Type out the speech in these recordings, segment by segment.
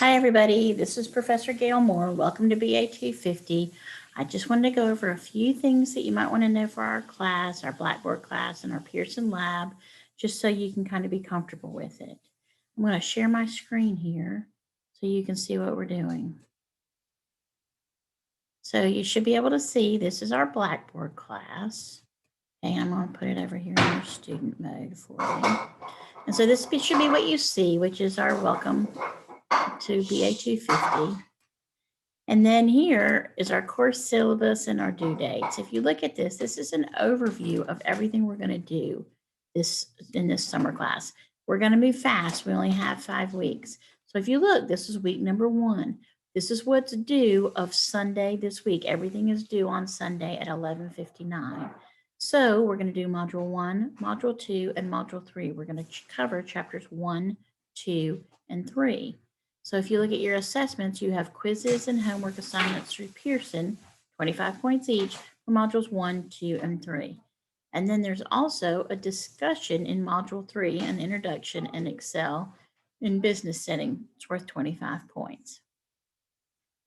Hi, everybody. This is Professor Gail Moore. Welcome to BA 250. I just wanted to go over a few things that you might want to know for our class, our Blackboard class, and our Pearson Lab, just so you can kind of be comfortable with it. I'm going to share my screen here so you can see what we're doing. So you should be able to see this is our Blackboard class. Okay, I'm going to put it over here in your student mode for you. And so this should be what you see, which is our welcome to BA 250. And then here is our course syllabus and our due dates. If you look at this, this is an overview of everything we're going to do in this summer class. We're going to move fast. We only have 5 weeks. So if you look, this is week number 1. This is what's due of Sunday this week. Everything is due on Sunday at 11:59. So we're going to do module 1, module 2, and module 3. We're going to cover chapters 1, 2, and 3. So if you look at your assessments, you have quizzes and homework assignments through Pearson, 25 points each for modules 1, 2, and 3. And then there's also a discussion in module 3, an introduction in Excel in business setting. It's worth 25 points.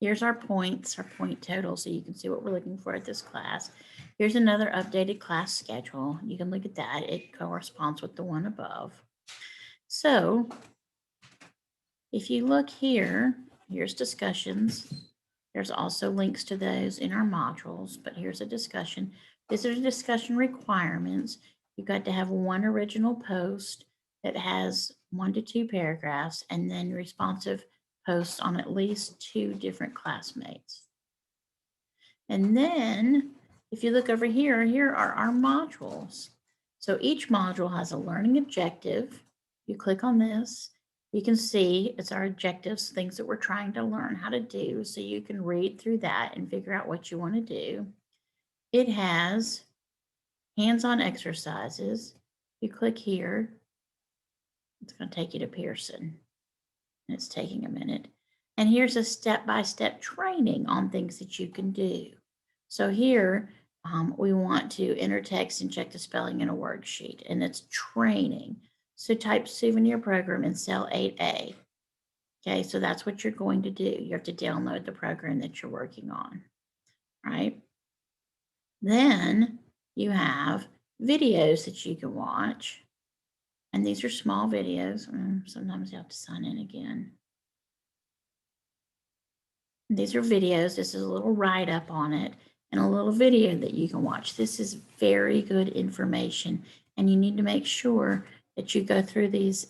Here's our points, our point total, so you can see what we're looking for at this class. Here's another updated class schedule. You can look at that. It corresponds with the one above. So if you look here, here's discussions. There's also links to those in our modules, but here's a discussion. These are the discussion requirements. You've got to have one original post that has 1 to 2 paragraphs, and then responsive posts on at least 2 different classmates. And then if you look over here, here are our modules. So each module has a learning objective. You click on this, you can see it's our objectives, things that we're trying to learn how to do. So you can read through that and figure out what you want to do. It has hands-on exercises. You click here, it's going to take you to Pearson. And it's taking a minute. And here's a step-by-step training on things that you can do. So here we want to enter text and check the spelling in a worksheet, and it's training. So type souvenir program in cell 8A. Okay, so that's what you're going to do. You have to download the program that you're working on, right? Then you have videos that you can watch. And these are small videos. Sometimes you have to sign in again. These are videos. This is a little write-up on it and a little video that you can watch. This is very good information, and you need to make sure that you go through this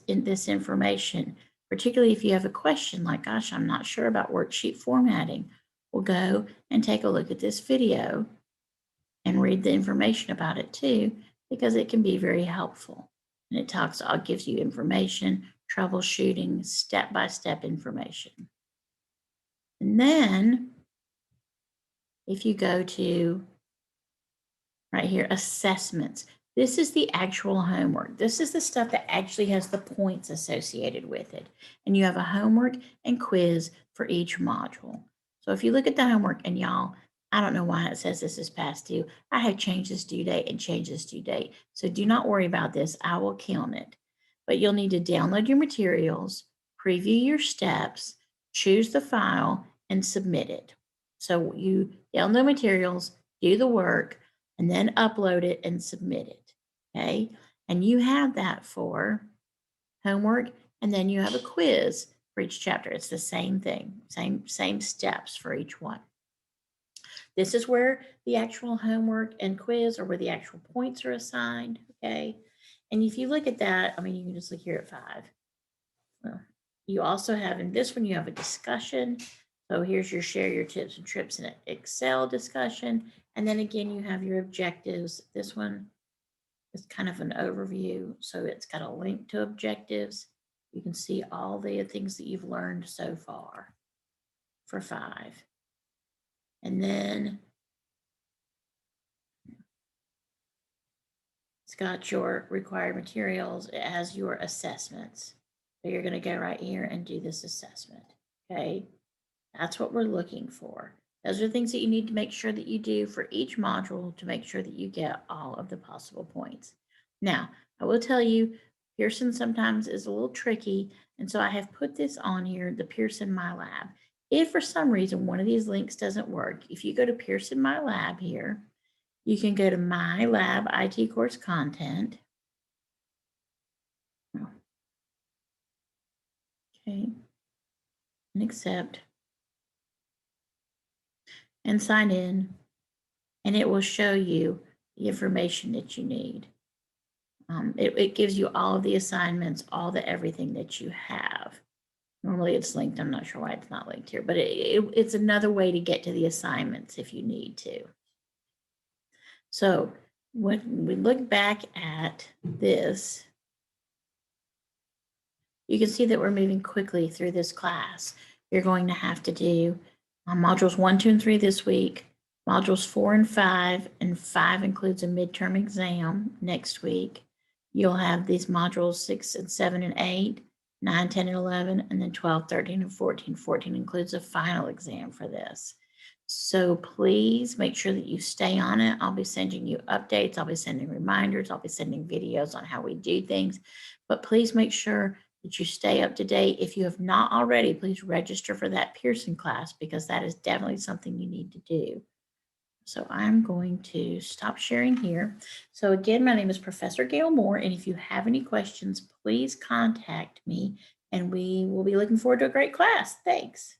information, particularly if you have a question like, gosh, I'm not sure about worksheet formatting. Well, go and take a look at this video and read the information about it too, because it can be very helpful. And it gives you information, troubleshooting, step-by-step information. And then if you go to right here, assessments, this is the actual homework. This is the stuff that actually has the points associated with it. And you have a homework and quiz for each module. So if you look at the homework, and y'all, I don't know why it says this is past due. I have changed this due date and changed this due date. So do not worry about this. I will count it. But you'll need to download your materials, preview your steps, choose the file, and submit it. So you download materials, do the work, and then upload it and submit it, okay? And you have that for homework, and then you have a quiz for each chapter. It's the same thing, same steps for each one. This is where the actual homework and quiz, or where the actual points are assigned, okay? And if you look at that, I mean, you can just look here at 5. Well, you also have, in this one, you have a discussion. So here's your share your tips and trips in Excel discussion. And then again, you have your objectives. This one is kind of an overview. So it's got a link to objectives. You can see all the things that you've learned so far for 5. And then it's got your required materials. It has your assessments. So you're going to go right here and do this assessment, okay? That's what we're looking for. Those are things that you need to make sure that you do for each module to make sure that you get all of the possible points. Now, I will tell you, Pearson sometimes is a little tricky, and so I have put this on here, the Pearson My Lab. If for some reason one of these links doesn't work, if you go to Pearson My Lab here, you can go to My Lab IT course content. Okay, and accept, and sign in, and it will show you the information that you need. It gives you all of the assignments, all the everything that you have. Normally it's linked. I'm not sure why it's not linked here, but it's another way to get to the assignments if you need to. So when we look back at this, you can see that we're moving quickly through this class. You're going to have to do modules 1, 2, and 3 this week, modules 4 and 5, and 5 includes a midterm exam next week. You'll have these modules 6 and 7 and 8, 9, 10, and 11, and then 12, 13, and 14. 14 includes a final exam for this. So please make sure that you stay on it. I'll be sending you updates. I'll be sending reminders. I'll be sending videos on how we do things. But please make sure that you stay up to date. If you have not already, please register for that Pearson class because that is definitely something you need to do. So I'm going to stop sharing here. So again, my name is Professor Gail Moore, and if you have any questions, please contact me, and we will be looking forward to a great class. Thanks.